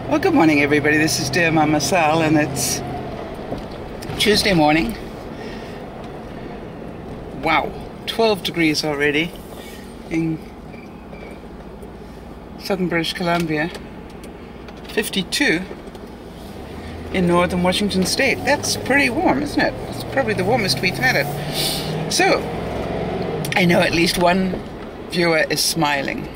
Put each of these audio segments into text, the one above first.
Well, good morning everybody, this is Dear Mama Sal and it's Tuesday morning. Wow, 12 degrees already in southern British Columbia, 52 in northern Washington state. That's pretty warm, isn't it? It's probably the warmest we've had it. So, I know at least one viewer is smiling.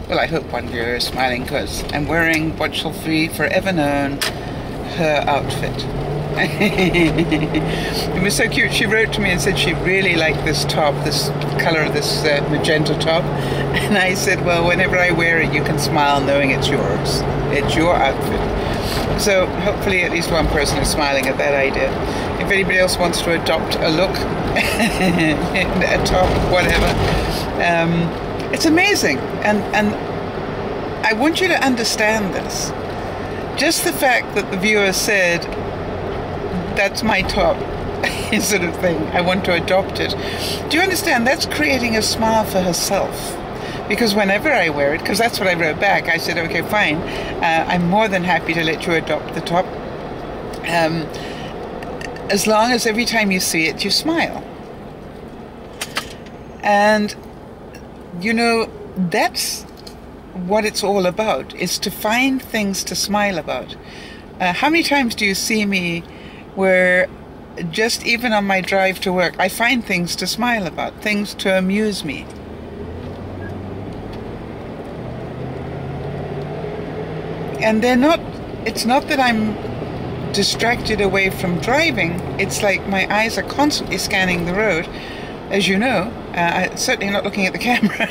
Well, I hope one viewer is smiling because I'm wearing what shall be forever known her outfit. It was so cute. She wrote to me and said she really liked this top, this color of this magenta top. And I said, well, whenever I wear it, you can smile knowing it's yours. It's your outfit. So hopefully at least one person is smiling at that idea. If anybody else wants to adopt a look, a top, whatever, it's amazing, and I want you to understand this. Just the fact that the viewer said, that's my top, sort of thing, I want to adopt it. Do you understand? That's creating a smile for herself. Because whenever I wear it, because that's what I wrote back, I said, okay, fine, I'm more than happy to let you adopt the top, as long as every time you see it, you smile. And you know, that's what it's all about, is to find things to smile about. How many times do you see me where just even on my drive to work, I find things to smile about, things to amuse me. And they're not, it's not that I'm distracted away from driving, it's like my eyes are constantly scanning the road, as you know. I'm certainly not looking at the camera.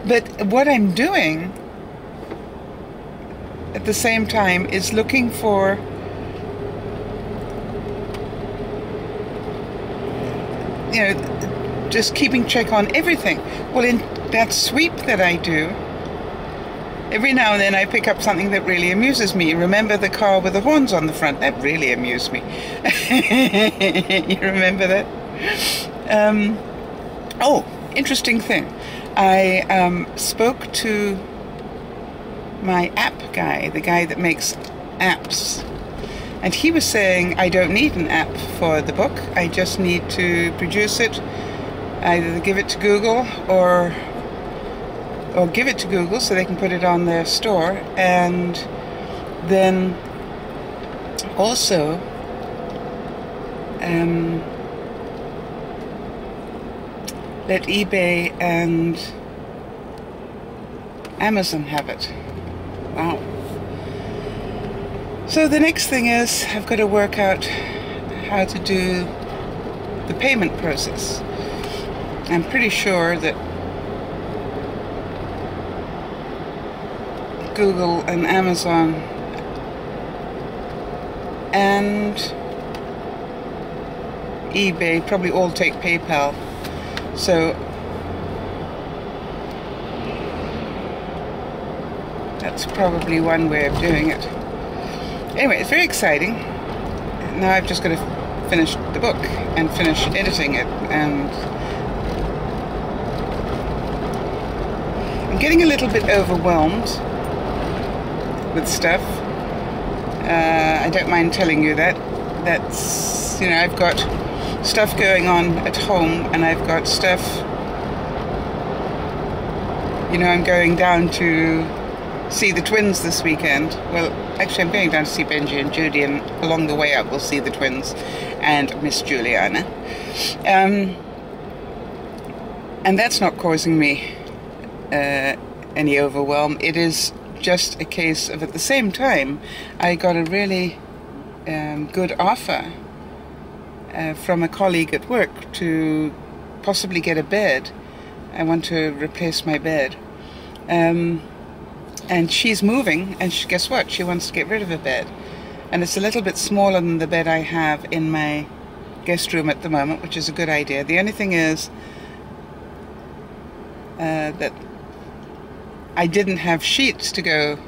But what I'm doing at the same time is looking for just keeping check on everything. Well, in that sweep that I do, every now and then I pick up something that really amuses me. Remember the car with the horns on the front? That really amused me. You remember that? Oh, interesting thing. I spoke to my app guy, the guy that makes apps, and he was saying I don't need an app for the book. I just need to produce it, either give it to Google or give it to Google so they can put it on their store, and then also let eBay and Amazon have it. Wow. So the next thing is I've got to work out how to do the payment process. I'm pretty sure that Google and Amazon and eBay probably all take PayPal. So that's probably one way of doing it. Anyway, it's very exciting. Now I've just got to finish the book and finish editing it, and I'm getting a little bit overwhelmed with stuff. I don't mind telling you that. That's, I've got stuff going on at home, and I've got stuff, I'm going down to see the twins this weekend. Well, actually I'm going down to see Benji and Judy, and along the way up we'll see the twins and Miss Juliana. And that's not causing me any overwhelm. It is just a case of, at the same time, I got a really good offer from a colleague at work to possibly get a bed. I want to replace my bed. And she's moving, and guess what? She wants to get rid of a bed. And it's a little bit smaller than the bed I have in my guest room at the moment, which is a good idea. The only thing is that I didn't have sheets to go.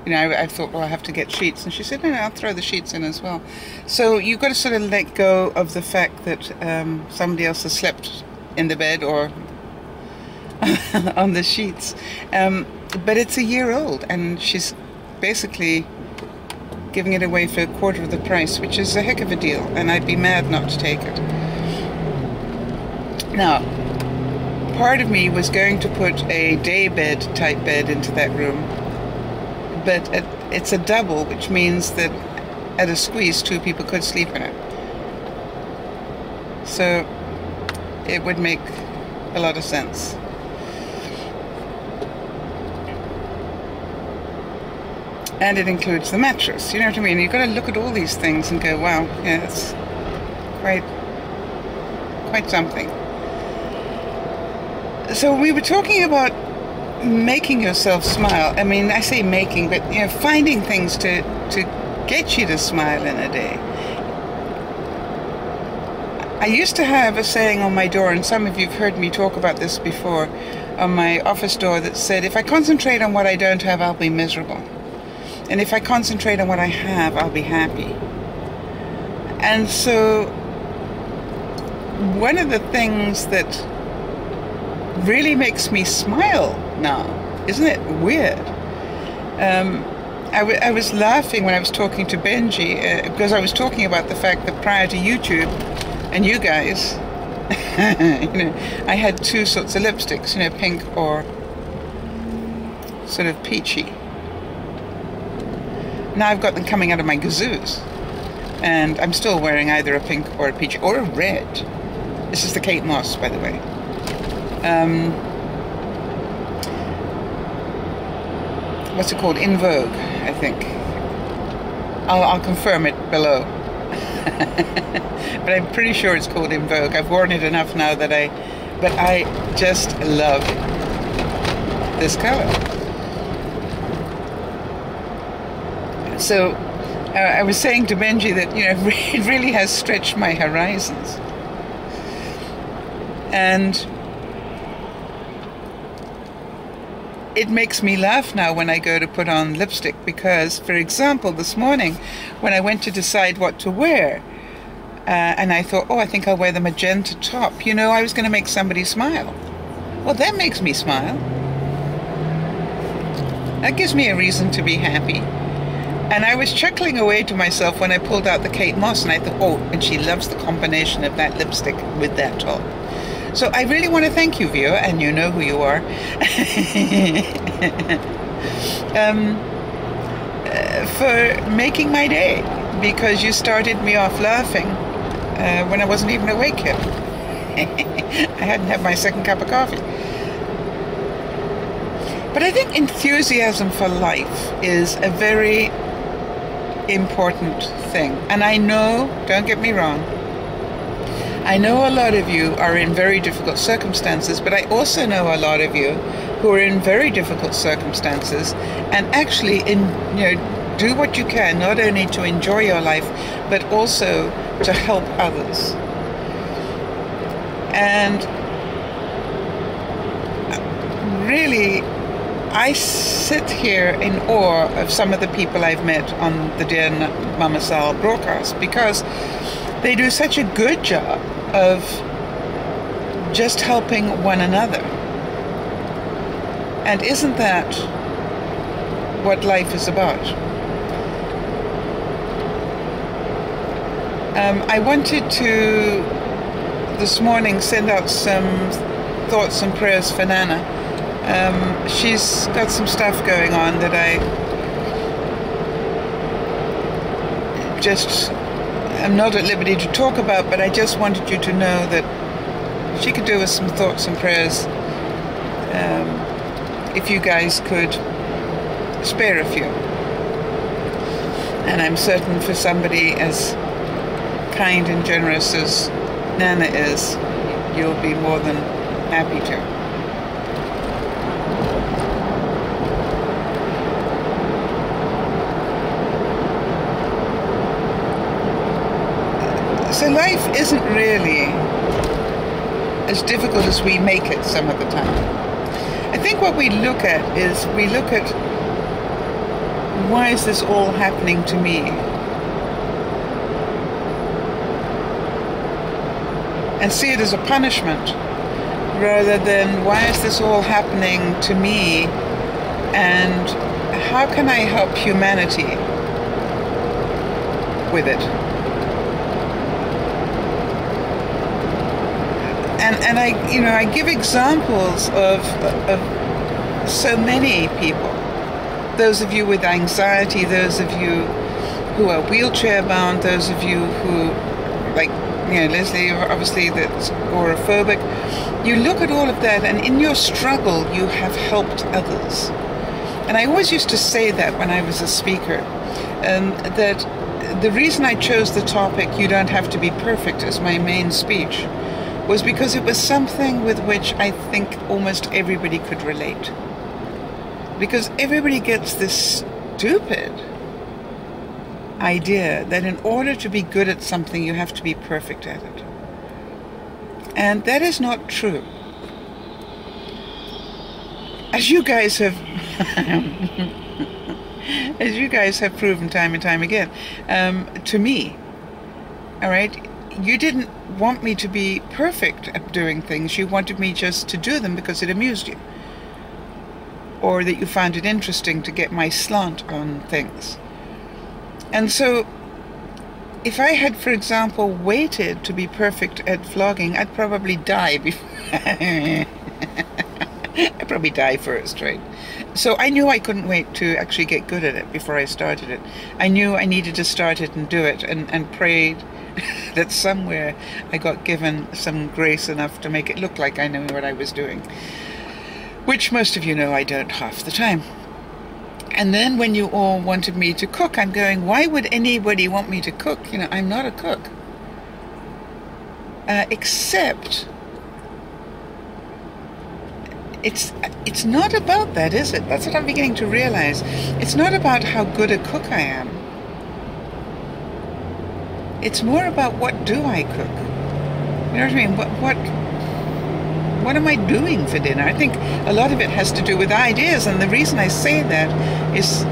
You know, I thought, well, I have to get sheets. And she said, no, I'll throw the sheets in as well. So you've got to sort of let go of the fact that somebody else has slept in the bed or on the sheets. But it's a year old, and she's basically giving it away for a quarter of the price, which is a heck of a deal, and I'd be mad not to take it. Now, part of me was going to put a day bed type bed into that room, but it's a double, which means that at a squeeze 2 people could sleep in it. So it would make a lot of sense. And it includes the mattress, you know what I mean? You've got to look at all these things and go, wow, yeah, it's quite something. So we were talking about making yourself smile. I mean, I say making, but you know, finding things to get you to smile in a day. I used to have a saying on my door, and some of you've heard me talk about this before, on my office door, that said, if I concentrate on what I don't have, I'll be miserable. And if I concentrate on what I have, I'll be happy. And so one of the things that really makes me smile now, isn't it weird? I was laughing when I was talking to Benji because I was talking about the fact that prior to YouTube and you guys, you know, I had 2 sorts of lipsticks, you know, pink or sort of peachy. Now I've got them coming out of my gazoos, and I'm still wearing either a pink or a peach or a red. This is the Kate Moss, by the way. What's it called? In Vogue, I think. I'll confirm it below. But I'm pretty sure it's called In Vogue. I've worn it enough now that but I just love this color. So I was saying to Benji that, you know, it really has stretched my horizons. And it makes me laugh now when I go to put on lipstick because, for example, this morning when I went to decide what to wear, and I thought, oh, I think I'll wear the magenta top. You know, I was going to make somebody smile. Well, that makes me smile. That gives me a reason to be happy. And I was chuckling away to myself when I pulled out the Kate Moss, and I thought, oh, and she loves the combination of that lipstick with that top. So I really want to thank you, viewer, and you know who you are, for making my day, because you started me off laughing when I wasn't even awake yet. I hadn't had my second cup of coffee. But I think enthusiasm for life is a very important thing. And I know, don't get me wrong, I know a lot of you are in very difficult circumstances, but I also know a lot of you who are in very difficult circumstances and actually do what you can, not only to enjoy your life, but also to help others. And really, I sit here in awe of some of the people I've met on the Dear Mama Sal broadcast, because they do such a good job of just helping one another. And isn't that what life is about? I wanted to, this morning, send out some thoughts and prayers for Nana. She's got some stuff going on that I'm not at liberty to talk about, but I just wanted you to know that she could do with some thoughts and prayers. If you guys could spare a few. And I'm certain for somebody as kind and generous as Nana is, you'll be more than happy to. So life isn't really as difficult as we make it some of the time. I think what we look at is, we look at, why is this all happening to me? And see it as a punishment, rather than, why is this all happening to me, and how can I help humanity with it? And I give examples of so many people. Those of you with anxiety, those of you who are wheelchair bound, those of you who, like, Leslie, obviously, that's agoraphobic. You look at all of that, and in your struggle, you have helped others. And I always used to say that when I was a speaker, that the reason I chose the topic, "You Don't Have to Be Perfect," as my main speech, was because it was something with which I think almost everybody could relate. Because everybody gets this stupid idea that in order to be good at something, you have to be perfect at it. And that is not true. As you guys have proven time and time again, to me, all right, you didn't want me to be perfect at doing things. You wanted me just to do them because it amused you, or that you found it interesting to get my slant on things. And so if I had, for example, waited to be perfect at vlogging, I'd probably die before I'd probably die first, right? So I knew I couldn't wait to actually get good at it before I started it. I knew I needed to start it and do it, and prayed that somewhere I got given some grace enough to make it look like I knew what I was doing, which most of you know I don't half the time. And then when you all wanted me to cook, I'm going, why would anybody want me to cook? I'm not a cook. Except it's not about that, is it? That's what I'm beginning to realize. It's not about how good a cook I am. It's more about, what do I cook? You know what I mean? What am I doing for dinner? I think a lot of it has to do with ideas, and the reason I say that is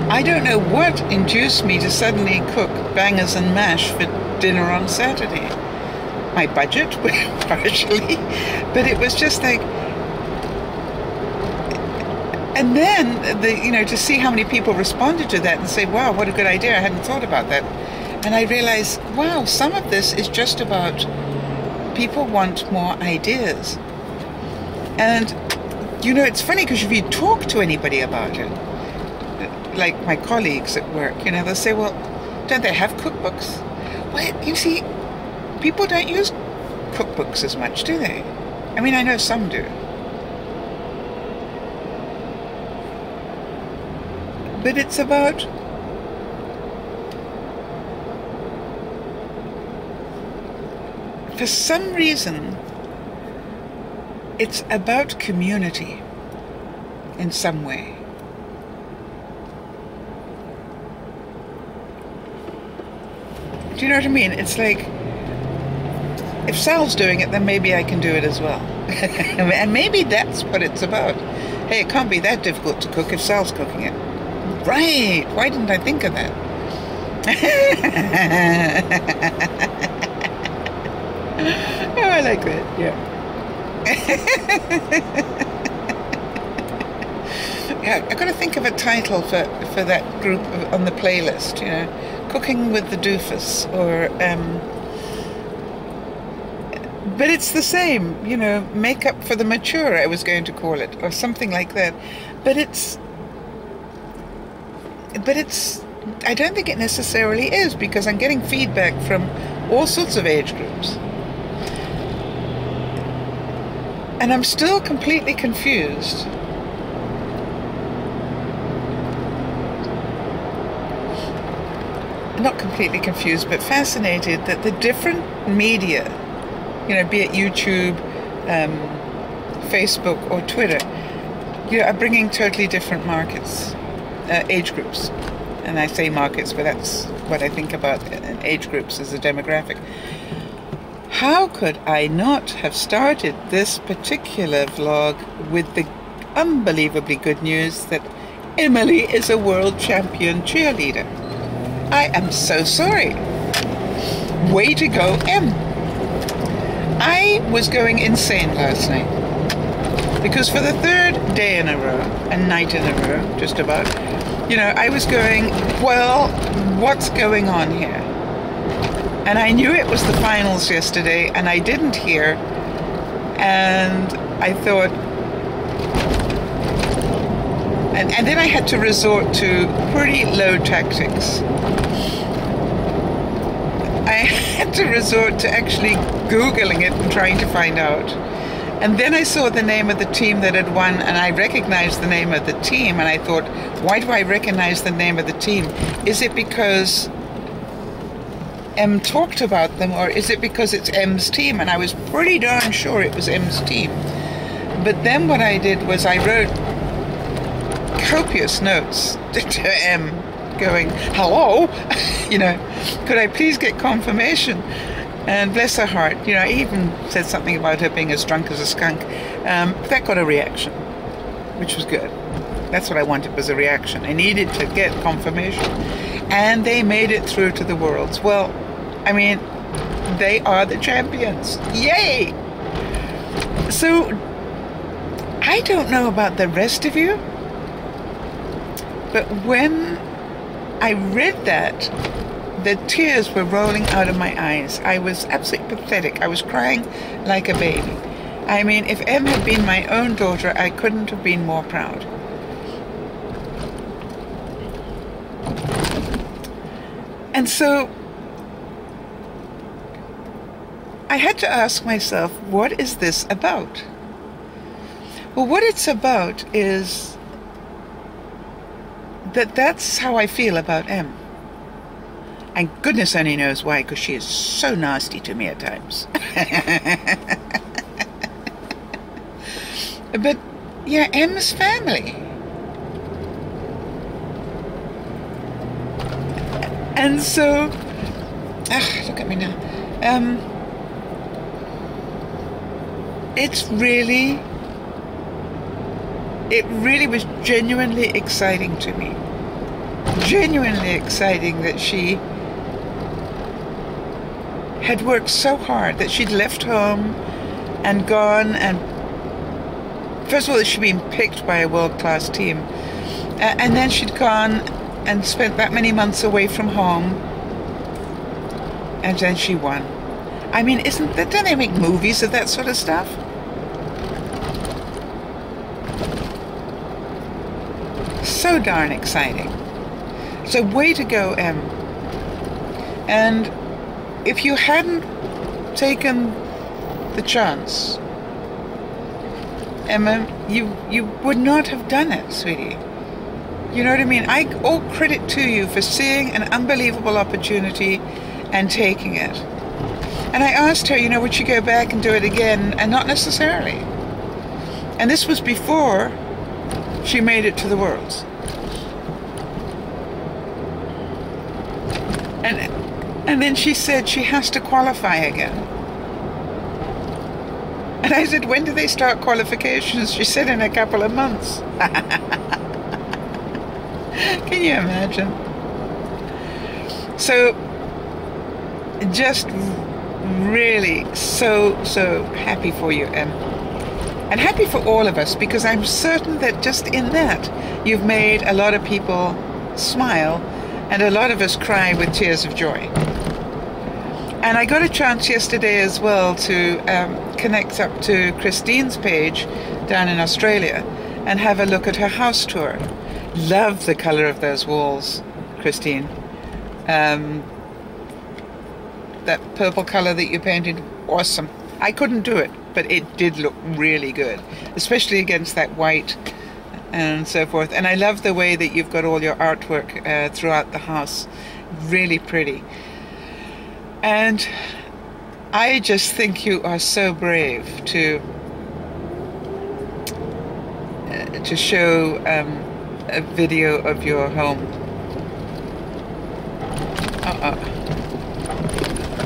I don't know what induced me to suddenly cook bangers and mash for dinner on Saturday. My budget, partially, but it was just like, and then to see how many people responded to that and say, wow, what a good idea, I hadn't thought about that. And I realized, wow, some of this is just about people want more ideas. And it's funny, because if you talk to anybody about it, like my colleagues at work, they'll say, well, don't they have cookbooks? Well, you see, people don't use cookbooks as much, do they? I mean, I know some do. But it's about for some reason, it's about community in some way. Do you know what I mean? It's like, if Sal's doing it, then maybe I can do it as well. And maybe that's what it's about. Hey, it can't be that difficult to cook if Sal's cooking it. Right, why didn't I think of that? Oh, I like that, yeah. Yeah, I've got to think of a title for that group on the playlist, Cooking with the Doofus, or but it's the same, Makeup for the Mature, I was going to call it, or something like that. But it's I don't think it necessarily is, because I'm getting feedback from all sorts of age groups. And I'm still completely confused. Not completely confused, but fascinated that the different media, be it YouTube, Facebook, or Twitter, are bringing totally different markets, age groups. And I say markets, but that's what I think about age groups as a demographic. How could I not have started this particular vlog with the unbelievably good news that Emily is a world champion cheerleader? I am so sorry. Way to go, Em. I was going insane last night because for the third day in a row, and night in a row, just about, you know, I was going, well, what's going on here? And I knew it was the finals yesterday, and I didn't hear, and I thought, and then I had to resort to pretty low tactics. I had to resort to actually Googling it and trying to find out. And then I saw the name of the team that had won, and I recognized the name of the team, and I thought, why do I recognize the name of the team? Is it because Em talked about them, or is it because it's Em's team? And I was pretty darn sure it was Em's team. But then what I did was I wrote copious notes to Em going, hello, you know, could I please get confirmation? And bless her heart, you know, I even said something about her being as drunk as a skunk. That got a reaction, which was good. That's what I wanted, was a reaction. I needed to get confirmation. And they made it through to the Worlds. Well, I mean, they are the champions. Yay! So, I don't know about the rest of you, but when I read that, the tears were rolling out of my eyes. I was absolutely pathetic. I was crying like a baby. I mean, if Em had been my own daughter, I couldn't have been more proud. And so I had to ask myself, what is this about? Well, what it's about is that's how I feel about Em. And goodness only knows why, because she is so nasty to me at times. But, yeah, Em's family. And so, look at me now. It really was genuinely exciting to me. Genuinely exciting that she had worked so hard, that she'd left home and gone, and first of all, she'd been picked by a world-class team, and then she'd gone and spent that many months away from home, and then she won. I mean, don't they make movies of that sort of stuff? So darn exciting. So way to go, Em. And if you hadn't taken the chance, Emma, you would not have done it, sweetie. You know what I mean? All credit to you for seeing an unbelievable opportunity and taking it. And I asked her, you know, would she go back and do it again? And not necessarily. And this was before she made it to the Worlds. And then she said she has to qualify again. And I said, when do they start qualifications? She said, in a couple of months. Can you imagine? So, just really so happy for you, Em. And happy for all of us, because I'm certain that just in that, you've made a lot of people smile, and a lot of us cry with tears of joy. And I got a chance yesterday as well to connect up to Christine's page down in Australia and have a look at her house tour. Love the colour of those walls, Christine. That purple colour that you painted, awesome. I couldn't do it, but it did look really good, especially against that white and so forth. And I love the way that you've got all your artwork throughout the house. Really pretty. And I just think you are so brave to show a video of your home.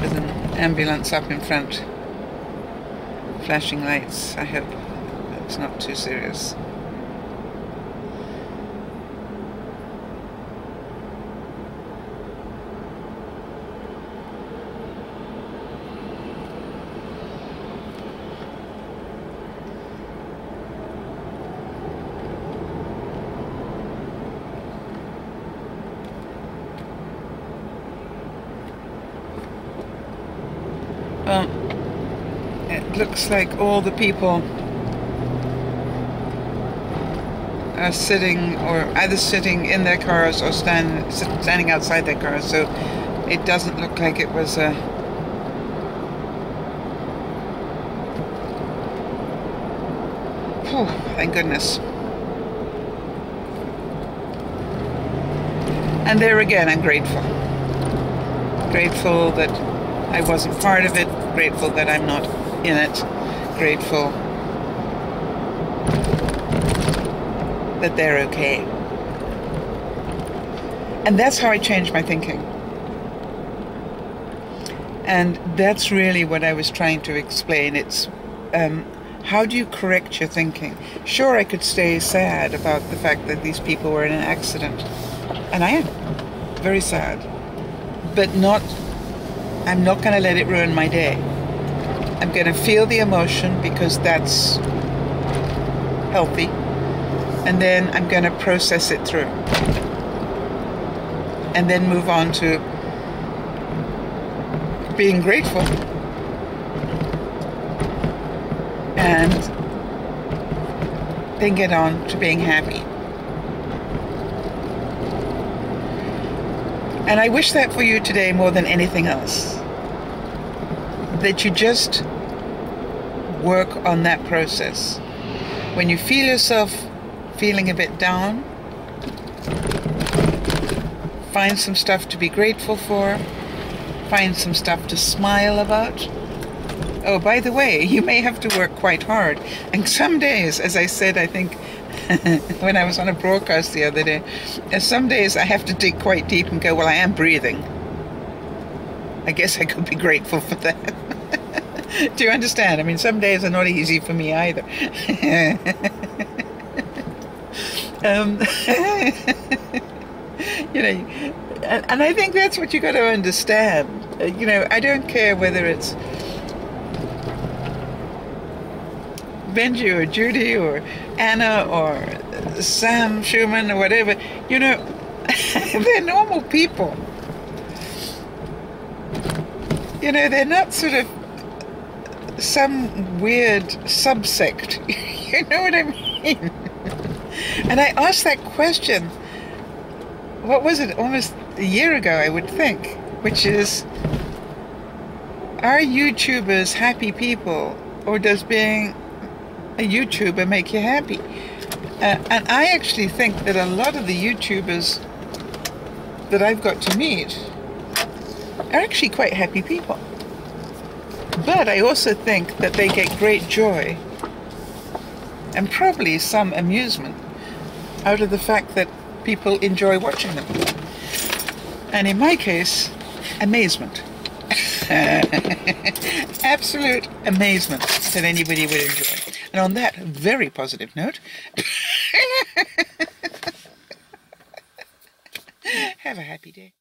There's an ambulance up in front. Flashing lights. I hope it's not too serious. Well, it looks like all the people are sitting, or either sitting in their cars or standing outside their cars, so it doesn't look like it was a thank goodness. And there again, I'm grateful. Grateful that I wasn't part of it, grateful that I'm not in it, grateful that they're okay. And that's how I changed my thinking. And that's really what I was trying to explain. It's how do you correct your thinking? Sure, I could stay sad about the fact that these people were in an accident. And I am very sad, but I'm not going to let it ruin my day. I'm going to feel the emotion because that's healthy, and then I'm going to process it through and then move on to being grateful and then get on to being happy. And I wish that for you today more than anything else. That you just work on that process. When you feel yourself feeling a bit down, find some stuff to be grateful for. Find some stuff to smile about. Oh, by the way, you may have to work quite hard. And some days, as I said, I think, when I was on a broadcast the other day, some days I have to dig quite deep and go, well, I am breathing. I guess I could be grateful for that. Do you understand? I mean, some days are not easy for me either. You know, and I think that's what you got to understand. You know, I don't care whether it's Benji or Judy or Anna or Sam Schumann or whatever, you know, they're normal people. You know, they're not sort of some weird subsect. You know what I mean? And I asked that question, what was it, almost a year ago, I would think, which is, are YouTubers happy people, or does being a YouTuber make you happy? And I actually think that a lot of the YouTubers that I've got to meet are actually quite happy people. But I also think that they get great joy and probably some amusement out of the fact that people enjoy watching them. And in my case, amazement. Absolute amazement that anybody would enjoy. And on that very positive note, have a happy day.